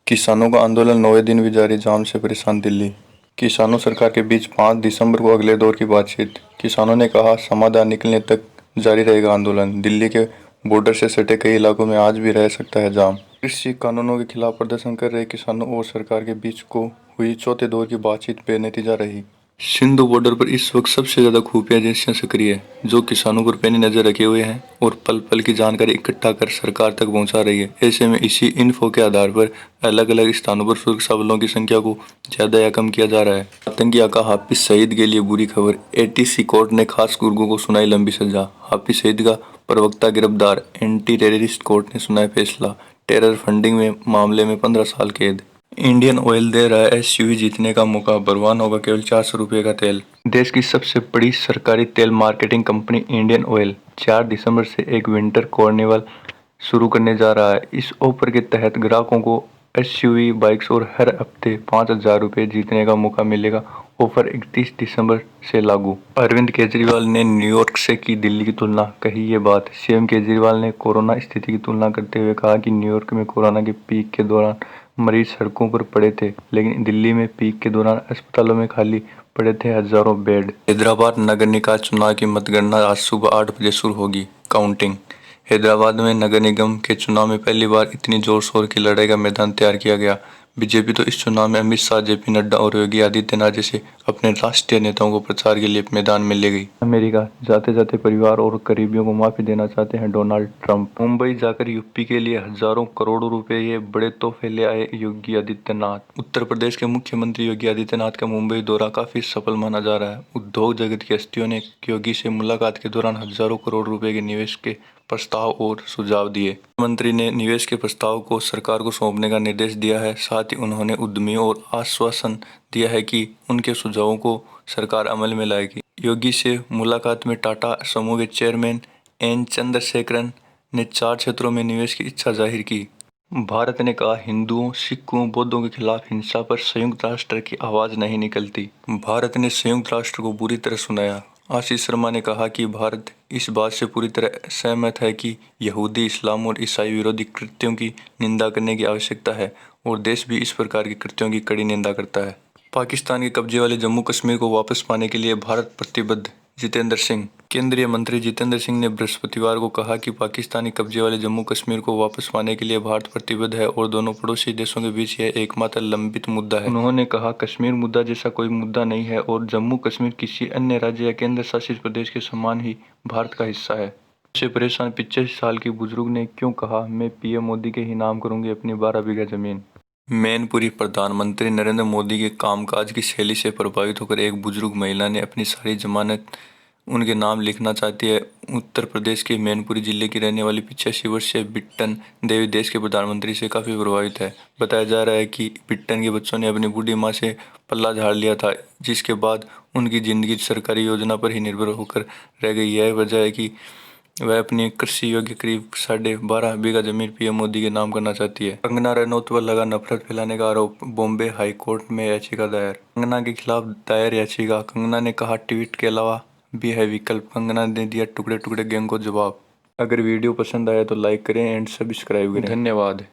किसानों का आंदोलन 9वें दिन भी जारी, जाम से परेशान दिल्ली। किसानों सरकार के बीच 5 दिसंबर को अगले दौर की बातचीत। किसानों ने कहा समाधान निकलने तक जारी रहेगा आंदोलन। दिल्ली के बॉर्डर से सटे कई इलाकों में आज भी रह सकता है जाम। कृषि कानूनों के खिलाफ प्रदर्शन कर रहे किसानों और सरकार के बीच को हुई चौथे दौर की बातचीत बेनतीजा रही। सिंधु बॉर्डर पर इस वक्त सबसे ज्यादा खुफिया एजेंसियां सक्रिय है, जो किसानों पर पैनी नजर रखे हुए हैं और पल पल की जानकारी इकट्ठा कर सरकार तक पहुंचा रही है। ऐसे में इसी इन्फो के आधार पर अलग अलग स्थानों पर सुरक्षा बलों की संख्या को ज्यादा या कम किया जा रहा है। आतंकी आका हाफिज सईद के लिए बुरी खबर। एटीसी कोर्ट ने खास गुर्गों को सुनाई लंबी सजा। हाफिज सईद का प्रवक्ता गिरफ्तार। एंटी टेररिस्ट कोर्ट ने सुनाया फैसला। टेरर फंडिंग में मामले में 15 साल कैद। इंडियन ऑयल दे रहा है एसयूवी जीतने का मौका, बरवान होगा केवल 400 रुपये का तेल। देश की सबसे बड़ी सरकारी तेल मार्केटिंग कंपनी इंडियन ऑयल 4 दिसंबर से एक विंटर कार्निवल शुरू करने जा रहा है। इस ऑफर के तहत ग्राहकों को एसयूवी बाइक्स और हर हफ्ते 5,000 रुपये जीतने का मौका मिलेगा। ऑफर 31 दिसंबर से लागू। अरविंद केजरीवाल ने न्यूयॉर्क से की दिल्ली की तुलना, कही ये बात। सीएम केजरीवाल ने कोरोना स्थिति की तुलना करते हुए कहा कि न्यूयॉर्क में कोरोना के पीक के दौरान मरीज सड़कों पर पड़े थे, लेकिन दिल्ली में पीक के दौरान अस्पतालों में खाली पड़े थे हजारों बेड। हैदराबाद नगर निकाय चुनाव की मतगणना आज सुबह 8 बजे शुरू होगी। काउंटिंग। हैदराबाद में नगर निगम के चुनाव में पहली बार इतनी जोर शोर की लड़ाई का मैदान तैयार किया गया। बीजेपी तो इस चुनाव में अमित शाह, जेपी नड्डा और योगी आदित्यनाथ जैसे अपने राष्ट्रीय नेताओं को प्रचार के लिए मैदान में ले गई। अमेरिका जाते जाते परिवार और करीबियों को माफी देना चाहते हैं डोनाल्ड ट्रंप। मुंबई जाकर यूपी के लिए हजारों करोड़ों रुपए ये बड़े तोहफे ले आए योगी आदित्यनाथ। उत्तर प्रदेश के मुख्यमंत्री योगी आदित्यनाथ का मुंबई दौरा काफी सफल माना जा रहा है। उद्योग जगत की हस्तियों ने योगी से मुलाकात के दौरान हजारों करोड़ रुपए के निवेश के प्रस्ताव और सुझाव दिए। मंत्री ने निवेश के प्रस्ताव को सरकार को सौंपने का निर्देश दिया है। साथ ही उन्होंने उद्यमियों और आश्वासन दिया है कि उनके सुझावों को सरकार अमल में लाएगी। योगी से मुलाकात में टाटा समूह के चेयरमैन एन चंद्रशेखरन ने 4 क्षेत्रों में निवेश की इच्छा जाहिर की। भारत ने कहा हिंदुओं, सिखों, बौद्धों के खिलाफ हिंसा पर संयुक्त राष्ट्र की आवाज नहीं निकलती। भारत ने संयुक्त राष्ट्र को बुरी तरह सुनाया। आशीष शर्मा ने कहा कि भारत इस बात से पूरी तरह सहमत है कि यहूदी, इस्लाम और ईसाई विरोधी कृत्यों की निंदा करने की आवश्यकता है और देश भी इस प्रकार के कृत्यों की कड़ी निंदा करता है। पाकिस्तान के कब्जे वाले जम्मू कश्मीर को वापस पाने के लिए भारत प्रतिबद्ध। जितेंद्र सिंह। केंद्रीय मंत्री जितेंद्र सिंह ने बृहस्पतिवार को कहा कि पाकिस्तानी कब्जे वाले जम्मू कश्मीर को वापस पाने के लिए भारत प्रतिबद्ध है और दोनों पड़ोसी देशों के बीच यह एकमात्र लंबित मुद्दा है। उन्होंने कहा कश्मीर मुद्दा जैसा कोई मुद्दा नहीं है और जम्मू कश्मीर किसी अन्य राज्य या केंद्र शासित प्रदेश के समान ही भारत का हिस्सा है। से परेशान 85 साल की बुजुर्ग ने क्यों कहा मैं पीएम मोदी के ही नाम करूंगी अपनी 12 बीघा जमीन। मैनपुरी। प्रधानमंत्री नरेंद्र मोदी के कामकाज की शैली से प्रभावित होकर एक बुजुर्ग महिला ने अपनी सारी जमानत उनके नाम लिखना चाहती है। उत्तर प्रदेश के मैनपुरी जिले की रहने वाली 85 वर्षीय बिट्टन देवी देश के प्रधानमंत्री से काफी प्रभावित है। बताया जा रहा है कि बिट्टन के बच्चों ने अपनी बूढ़ी माँ से पल्ला झाड़ लिया था, जिसके बाद उनकी जिंदगी सरकारी योजना पर ही निर्भर होकर रह गई। यह वजह है कि वह अपनी कृषि योग्य करीब 12.5 बीघा जमीन पीएम मोदी के नाम करना चाहती है। कंगना रनौत पर लगा नफरत फैलाने का आरोप। बॉम्बे हाई कोर्ट में याचिका दायर। कंगना के खिलाफ दायर याचिका। कंगना ने कहा ट्वीट के अलावा भी है विकल्प। कंगना ने दिया टुकड़े टुकड़े गैंग को जवाब। अगर वीडियो पसंद आया तो लाइक करें एंड सब्सक्राइब करें। धन्यवाद।